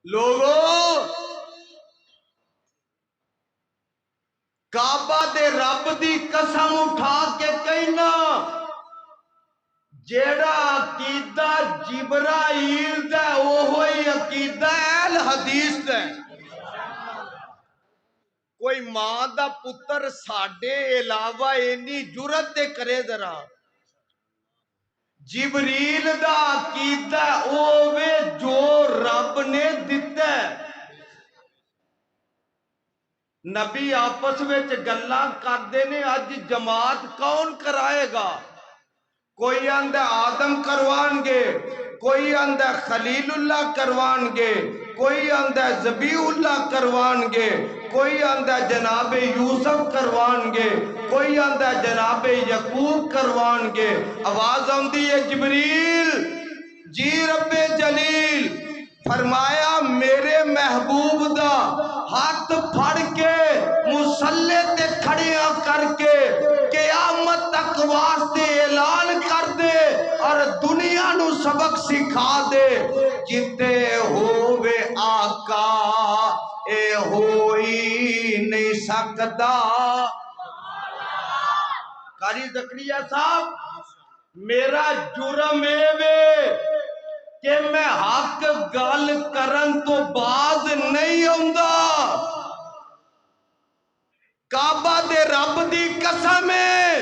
لوگو کعبہ دے رب دی قسم اٹھا کے کہنا جیڑا عقیدہ جبرائیل دا وہی عقیدہ اہل حدیث دا کوئی ماں دا پتر ساڈے علاوہ اینی جرت دے کرے ذرا جبریل دا عقیدہ اوے جو رب نے دیتا ہے نبی آپس وچ گلاں کردے نے اج جماعت کون کرائے گا کوئی آندہ آدم کروان گے کوئی آندہ خلیل اللہ کروان گے کوئی آندہ ذبیح اللہ کروان گے کوئی آندہ جناب یوسف کروان گے کوئی آندہ جناب یعقوب کروان گے آواز آندی ہے جبریل جی رب جلیل فرمایا میرے محبوب دا ہاتھ پھڑ کے مسلح تے کھڑیاں کر کے قیامت تک واسطے اعلان کر دے اور دنیا نو سبق سکھا دے جتے ہووے آقا اے ہوئی نہیں سکتا قاری زکریا صاحب میرا جرم اے کہ میں حق گل کرن تو باز نہیں ہوندا کعبہ دے رب دی قسم ہے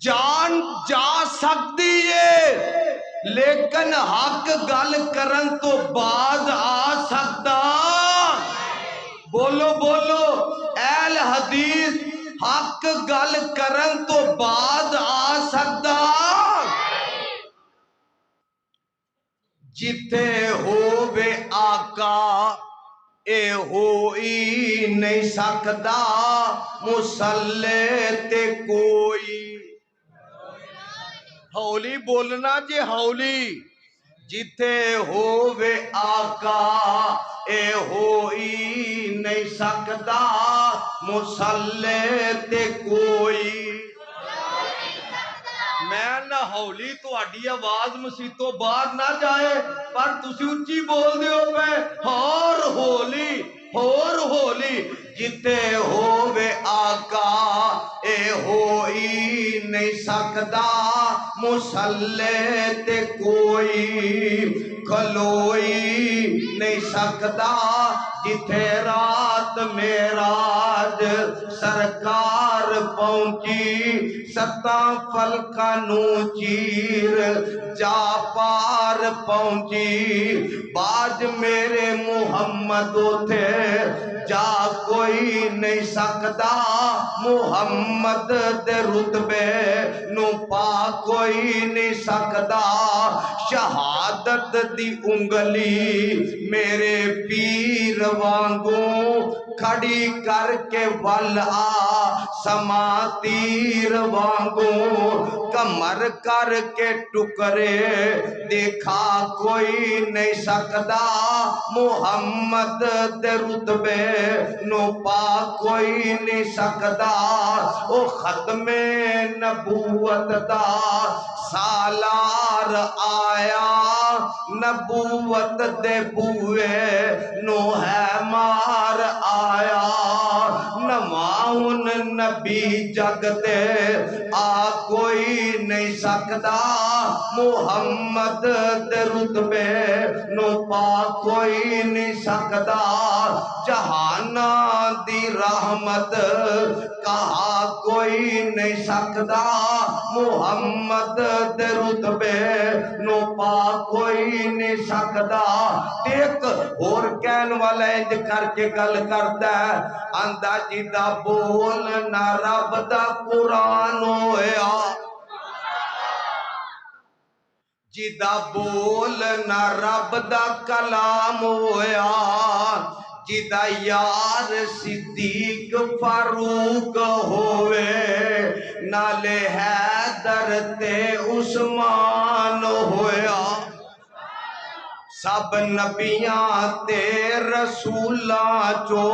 جان جا سکتی ہے لیکن حق گل کرن تو باز آ سکتا بولو بولو اہل حدیث حق گل کرن تو باز آ سکتا جتے ہووے آقا اے ہوئی نہیں سکدا مسلح تے کوئی ہولی بولنا جے ہولی جتے ہووے آقا اے ہوئی نہیں سکدا مسلح تے کوئی میں نہ ہولی تو اڈی آواز مسیتوں باہر نہ جائے پر تسی اچھی بول دیو پہ اور ہولی جتے ہووے آقا اے ہوئی نہیں سکدا مسلح تے کوئی کھلوئی نہیں سکدا جتے رات معراج سرکار پہنچی ستاں فلکانو چیر جا پار پہنچی باج میرے محمد تھے جا کوئی نہیں سکدا محمد دے رتبے نو پا کوئی نہیں سکدا شہادت دی انگلی میرے پیر وانگوں کھڑی کر کے ول آ سما تیر وانگوں کمر کر کے ٹکرے دیکھا کوئی نہیں سکدا محمد دے رتبے نو پا کوئی نہیں سکدا او ختم نبوت دا سالار آیا نبوت دے بوئے نو ہے مار آیا نماؤن نبی جگ دے آ کوئی نہیں سکدا محمد دے رتبے نو پا کوئی نہیں سکدا جہانا دی رحمت کہا کوئی نہیں سکدا محمد دے رتبے نو پا کوئی نہیں سکدا ایک اور کہن والا انج کر کے گل کردا ہے آندا جدا بول نہ رب دا قرآن ہویا جدا بول نہ رب دا کلام ہویا جدا یار صدیق فاروق ہوئے نالے حیدر تے عثمان ہویا سب نبیاں تے رسولاں چو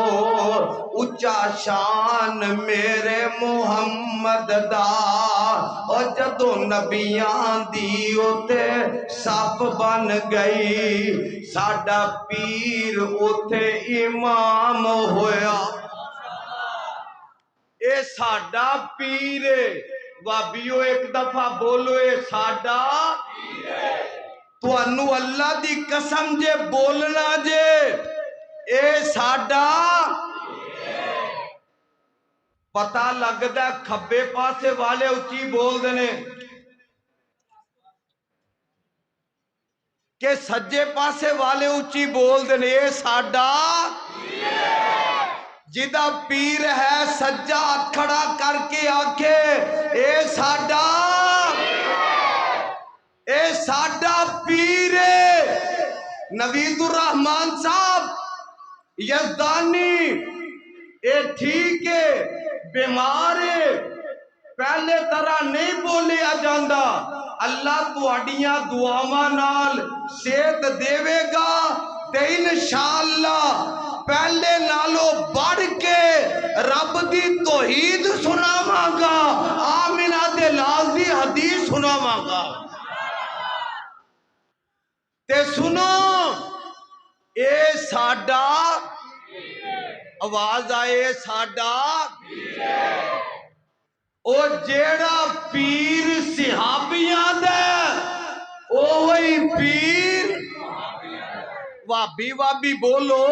اچا شان میرے محمد دا، اور جدو نبیاں دی اوتے صف بن گئی ساڈا پیر اوتے امام ہویا۔ اے ساڈا پیر وابیو ایک دفعہ بولو اے ساڈا تو انو اللہ دی قسم جے بولنا جے اے ساڈا پتہ لگدا کھبے پاسے والے اچھی بول دینے کہ سجے پاسے والے اچھی بول دینے اے ساڈا جدہ پیر ہے سجا کھڑا کر کے آکھے اے ساڈا پیر نوید الرحمان صاحب یزدانی اے ٹھیک ہے بیمار ہے پہلے طرح نہیں بولیا جاندہ اللہ تو اڈیاں دعاواں نال صحت دیوے گا تے انشاءاللہ پہلے نالو بڑھ کے رب دی توحید سناواں گا، آمنہ دے لاز دی حدیث سناواں گا۔ تے سنو اے ساڈا آواز آئے ساڈا او جیڑا پیر صحابیاں دے او وہی پیر وابی بولو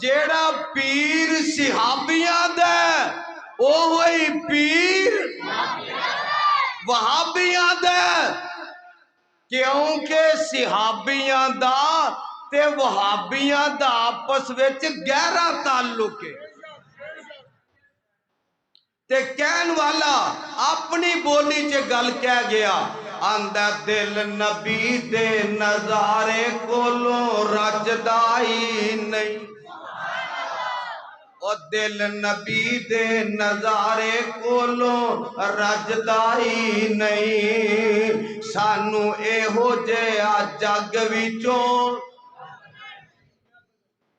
جیڑا پیر صحابیاں دے او وہی پیر وہابیاں دے، کیونکہ صحابیاں دا تے وہابیاں دا آپس وچ گہرا تعلق ہے۔ تے کہن والا اپنی بولی چے گل کہہ گیا آندہ دل نبی دے نظارے کولوں رجدائی نہیں، اور دل نبی دے نظارے کولوں رجدائی نہیں، سانو اے ہو جیا جگ وچوں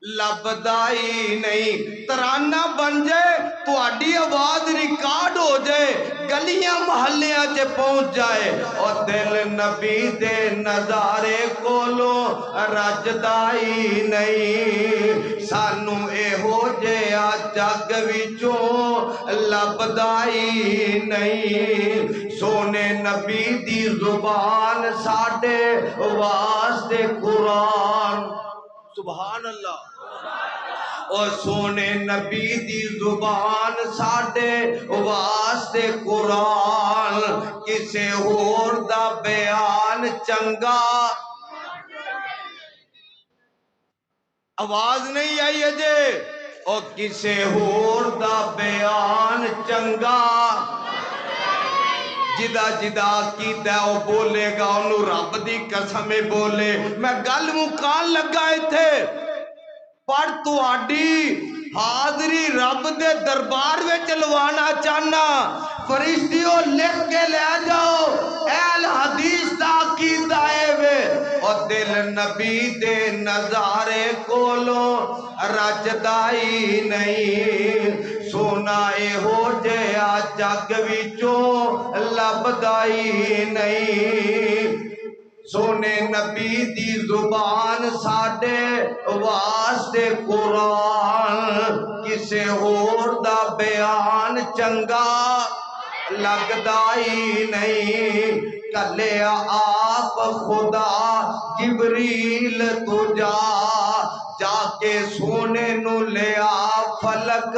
لبدائی نہیں۔ ترانہ بن جائے تو آڈی آواز ریکارڈ ہو جائے گلیاں محلیاں چے پہنچ جائے، اور دل نبی دے نظارے کولوں رجدائی نہیں، سانو اے ہو جیا جگ وچوں لبدائی نہیں، سونے نبی دی زبان ساڑھے واسطے قرآن، سبحان اللہ، اور سونے نبی دی زبان ساڑھے واسطے قرآن، کسے اور دا بیان چنگا، آواز نہیں آئی اجے، اور کسے اور دا بیان چنگا، جدہ جدہ کی دیو بولے گا انہوں رب دی قسم بولے۔ میں گل مکان لگائے تھے پر تو آڈی حاضری رب دے دربار میں چلوانا چاہنا، فرشتیوں لکھ کے لے جاؤ اہل حدیث تاقید آئے وے، اور دل نبی دے نظارے کولوں رجدائی نہیں، سونا اے ہو جیا جگ وچوں لبدائی نہیں، سونے نبی دی زبان ساڑھے واسطے قرآن، کسے اور دا بیان چنگا لگدائی نہیں، کلیا آپ خدا جبریل تو جا کے سونے نو لیا فلک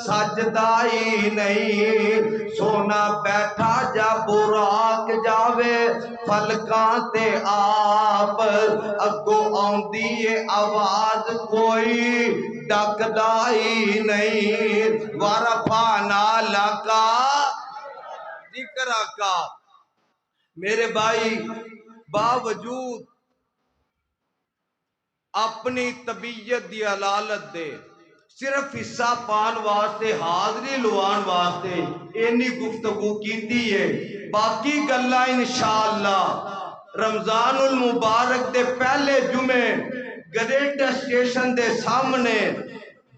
سجدائی نہیں، سونا بیٹھا جا براق جاوے فلکاں تے آپ، اگو آندی آواز کوئی ڈکدائی نہیں، ورفعنا لکا ذکر کا۔ میرے بھائی باوجود اپنی طبیعت دی علالت دے صرف حصہ پان واسطے حاضری لوان واسطے اینی گفتگو کیتی ہے، باقی گلہ انشاءاللہ رمضان المبارک دے پہلے جمعے گریٹا اسٹیشن دے سامنے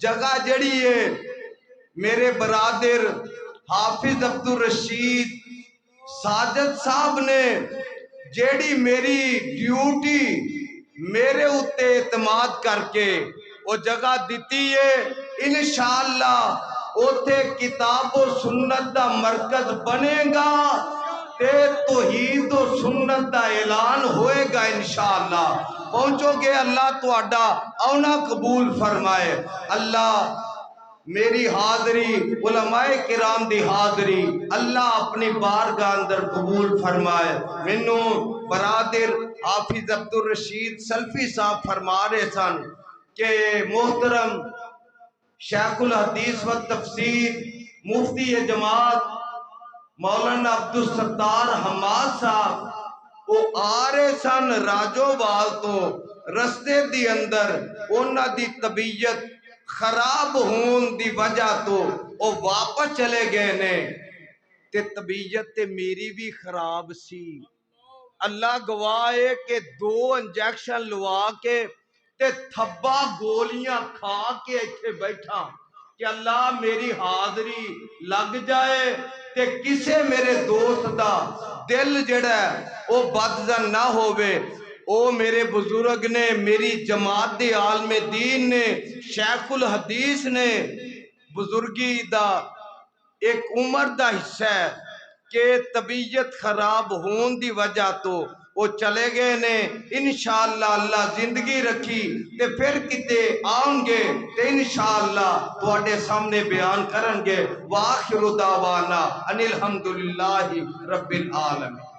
جگہ جڑی ہے میرے برادر حافظ عبدالرشید ساجد صاحب نے جیڑی میری ڈیوٹی میرے اتے اعتماد کر کے وہ جگہ دیتی ہے، انشاءاللہ اوتھے کتاب و سنت دا مرکز بنے گا تے توحید و سنت دا اعلان ہوئے گا انشاءاللہ۔ پہنچو گے، اللہ تہاڈا آنا قبول فرمائے۔ اللہ میری حاضری، علماء کرام دی حاضری اللہ اپنی بارگاہ اندر قبول فرمائے۔ مینوں برادر حافظ عبدالرشید سلفی صاحب فرما رہے سن کہ محترم شیخ الحدیث و تفسیر مفتی جماعت مولانا عبدالستار حماد صاحب وہ آ رہے سن راجو وال تو رستے دی اندر انہاں دی طبیعت خراب ہون دی وجہ تو وہ واپس چلے گئے نے تے طبیعت تے میری بھی خراب سی۔ اللہ گواہ ہے کہ 2 انجیکشن لوا کے تے تھبا گولیاں کھا کے ایتھے بیٹھا کہ اللہ میری حاضری لگ جائے تے کسے میرے دوست دا دل جڑا ہے وہ بدزن نہ ہوئے۔ او میرے بزرگ نے، میری جماعت دی عالم دین نے، شیخ الحدیث نے بزرگی دا ایک عمر دا حصہ ہے کہ طبیعت خراب ہون دی وجہ تو وہ چلے گئے نے۔ انشاءاللہ اللہ زندگی رکھی تے پھر کتے آؤں گے تے انشاءاللہ تواڈے سامنے بیان کرن گے۔ وآخر دعوانا ان الحمدللہ رب العالمین۔